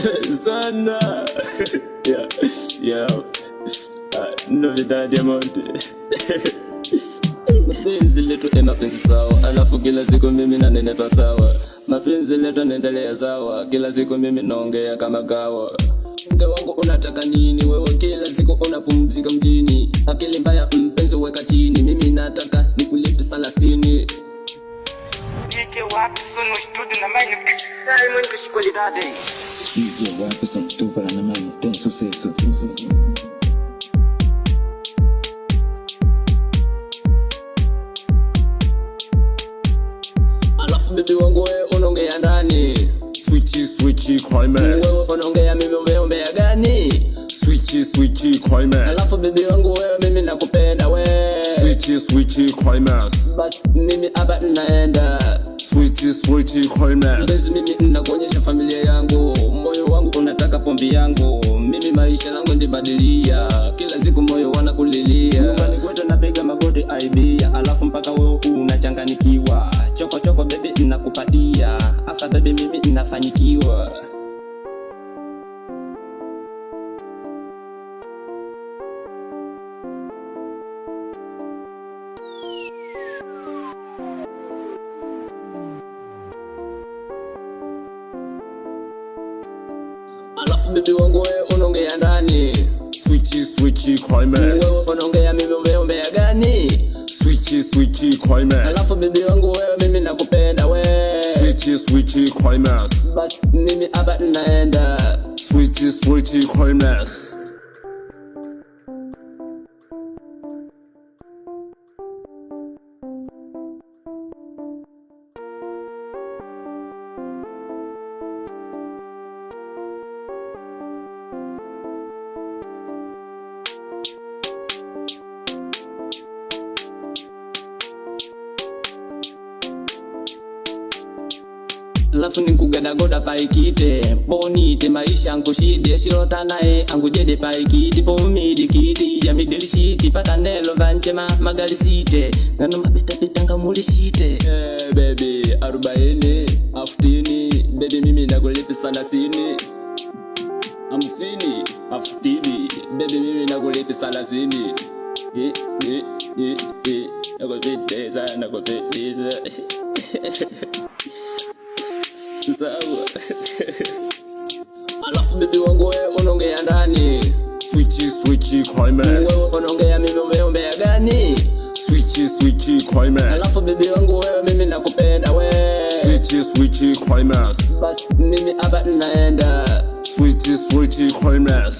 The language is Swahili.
Sana. Yeah. Novidade ya monte. Mapenzi letu mapenzi sawa, alafu kila siku mimi nanenepa sawa. Mapenzi letu naendelea sawa, kila siku mimi naongea kama kawa. Mke wangu unataka nini? Wewe kila siku unapumzika mjini. Akili mbaya mpenzi weka chini, mimi nataka nikulipe 30. DJ wapi sono studio na mano sai muito qualidade. DJ wapi sono tu para na mano tem sucesso. Alafu bibi wangu wewe unaongea ndani. Switchy climate. Wewe unaongea mimi umeombea gani? Switchy climate. Alafu bibi wangu wewe mimi nakupenda wewe. Switchy climate. Bas mimi hapa naenda. Switchy climate. Basi mimi nakuonyesha familia yangu. Moyo wangu unataka pombi yangu. Mimi maisha yangu ndibadilia. Kila siku moyo wanakulilia. Nyumbani kwetu napiga magoti aibia. Alafu mpaka wewe unachanganikiwa. Choko baby ninakupatia. Asa baby mimi ninafanyikiwa. Alafu bibi wangu wewe unaongea ndani. Switchy climate. Wewe unaongea mimi umeombea gani? Switchy climate. Alafu bibi wangu wewe mimi nakupenda wewe. Switchy climate. Bas mimi hapa naenda. Switchy climate. Alafu nikugadagoda paikite bonite maisha ankushide shirota nae angujede paikite pomidi kiti ya midilishiti pakanelo vanchema magalisite ngano mabeta pitanga mulishite. Baby 40 50 baby mimi nakulipa 30. 50 50 baby mimi nakulipa 30. Nakupendeza. Sawa. Alafu bibi wangu wewe unaongea ndani. Switchy climate. Wewe unaongea mimi umeombea gani? Switchy climate. Alafu bibi wangu wewe mimi nakupenda wewe. Switchy climate. Bas mimi hapa naenda. Switchy climate.